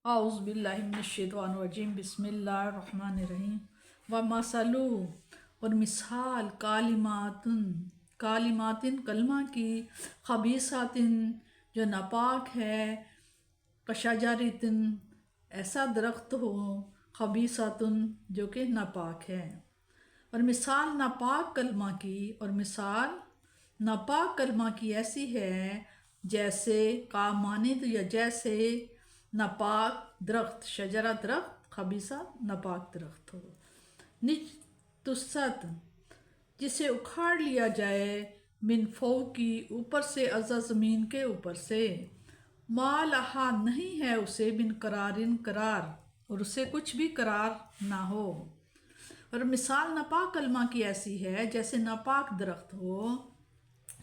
اعوذ باللہ من الشیطان الرجیم بسم اللہ الرحمن الرحیم ومثلو اور مثال کالماتن کلمہ کی خبیثاتن جو ناپاک ہے کشجرتن ایسا درخت ہو خبیثاتن جو کہ ناپاک ہے اور مثال ناپاک کلمہ کی ناپاک کلمہ کی ایسی ہے جیسے مانند یا جیسے ناپاک درخت شجرہ درخت خبیثہ ناپاک درخت ہو نج تست جسے اکھاڑ لیا جائے من فوقی اوپر سے ازا زمین کے اوپر سے ما لہا نہیں ہے اسے من قرار اور اسے کچھ بھی قرار نہ ہو اور مثال ناپاک کلمہ کی ایسی ہے جیسے ناپاک درخت ہو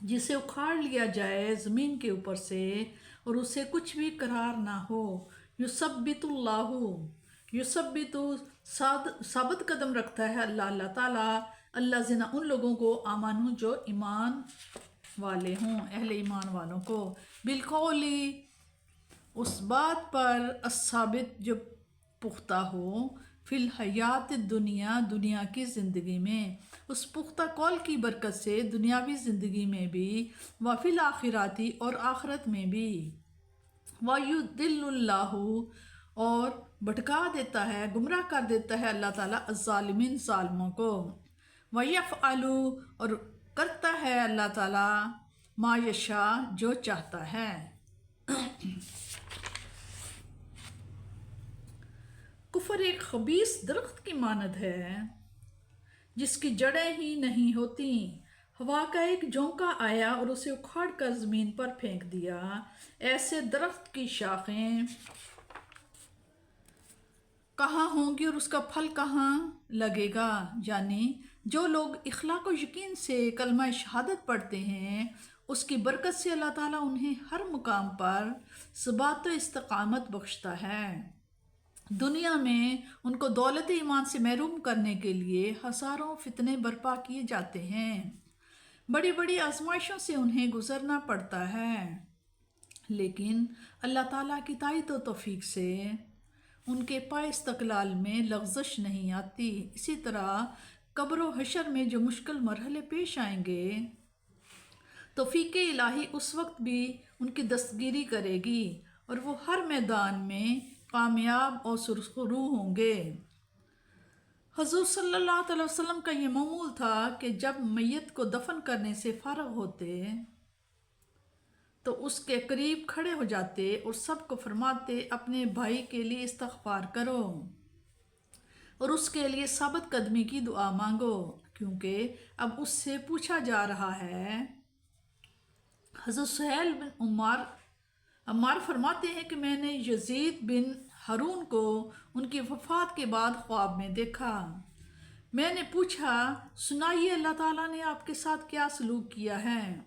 جسے اکھاڑ لیا جائے زمین کے اوپر سے اور اسے کچھ بھی قرار نہ ہو یثبت اللہ یثبت ثابت قدم رکھتا ہے اللہ تعالیٰ اللہ زنا ان لوگوں کو آمانو جو ایمان والے ہوں اہل ایمان والوں کو بالقولی اس بات پر الثابت جو پختہ ہو فی الحیات دنیا کی زندگی میں اس پختہ قول کی برکت سے دنیاوی زندگی میں بھی وفی الآخراتی اور آخرت میں بھی وَيُضِلُّ اللَّهُ اور بھٹکا دیتا ہے گمراہ کر دیتا ہے اللہ تعالیٰ الظالمین ظالموں کو وَيَفْعَلُ اور کرتا ہے اللہ تعالیٰ ما یشاء جو چاہتا ہے کفر ایک خبیث درخت کی مانند ہے جس کی جڑیں ہی نہیں ہوتی ہوا کا ایک جھونکا آیا اور اسے اکھاڑ کر زمین پر پھینک دیا ایسے درخت کی شاخیں کہاں ہوں گی اور اس کا پھل کہاں لگے گا یعنی جو لوگ اخلاق و یقین سے کلمہ شہادت پڑھتے ہیں اس کی برکت سے اللہ تعالیٰ انہیں ہر مقام پر ثبات و استقامت بخشتا ہے دنیا میں ان کو دولت ایمان سے محروم کرنے کے لیے ہزاروں فتنے برپا کیے جاتے ہیں بڑی بڑی آزمائشوں سے انہیں گزرنا پڑتا ہے لیکن اللہ تعالیٰ کی تائید و توفیق سے ان کے پائے استقلال میں لغزش نہیں آتی اسی طرح قبر و حشر میں جو مشکل مرحلے پیش آئیں گے توفیق الہی اس وقت بھی ان کی دستگیری کرے گی اور وہ ہر میدان میں کامیاب اور سرخرو ہوں گے حضور صلی اللہ علیہ وسلم کا یہ معمول تھا کہ جب میت کو دفن کرنے سے فارغ ہوتے تو اس کے قریب کھڑے ہو جاتے اور سب کو فرماتے اپنے بھائی کے لیے استغفار کرو اور اس کے لیے ثابت قدمی کی دعا مانگو کیونکہ اب اس سے پوچھا جا رہا ہے حضرت سہیل بن عمار فرماتے ہیں کہ میں نے یزید بن ہارون کو ان کی وفات کے بعد خواب میں دیکھا میں نے پوچھا سنائیے اللہ تعالیٰ نے آپ کے ساتھ کیا سلوک کیا ہے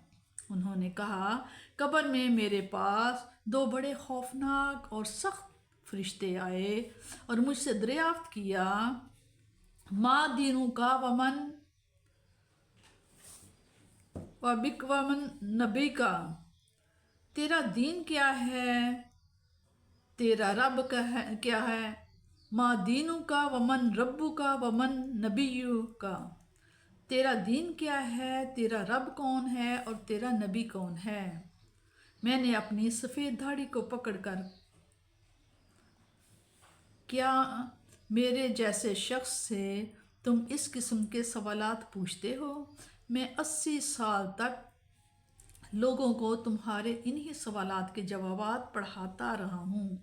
انہوں نے کہا قبر میں میرے پاس دو بڑے خوفناک اور سخت فرشتے آئے اور مجھ سے دریافت کیا ما دینوں کا ومن نبی کا تیرا دین کیا ہے تیرا رب کیا ہے ما دینوں کا ومن ربو کا ومن نبیو کا تیرا دین کیا ہے تیرا رب کون ہے اور تیرا نبی کون ہے میں نے اپنی سفید داڑھی کو پکڑ کر کیا میرے جیسے شخص سے تم اس قسم کے سوالات پوچھتے ہو میں 80 سال تک لوگوں کو تمہارے انہی سوالات کے جوابات پڑھاتا رہا ہوں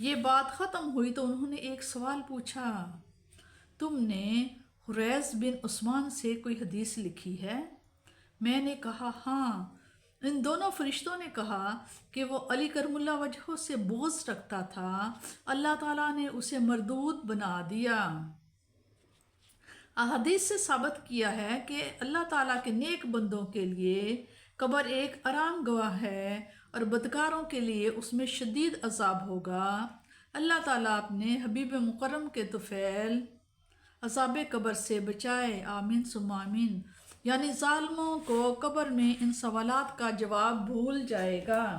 یہ بات ختم ہوئی تو انہوں نے ایک سوال پوچھا تم نے حریث بن عثمان سے کوئی حدیث لکھی ہے میں نے کہا ہاں ان دونوں فرشتوں نے کہا کہ وہ علی کرم اللہ وجہہ سے بغض رکھتا تھا اللہ تعالیٰ نے اسے مردود بنا دیا احادیث سے ثابت کیا ہے کہ اللہ تعالیٰ کے نیک بندوں کے لیے قبر ایک آرام گاہ ہے اور بدکاروں کے لیے اس میں شدید عذاب ہوگا اللہ تعالیٰ اپنے حبیب مکرم کے طفیل عذاب قبر سے بچائے آمین ثم آمین یعنی ظالموں کو قبر میں ان سوالات کا جواب بھول جائے گا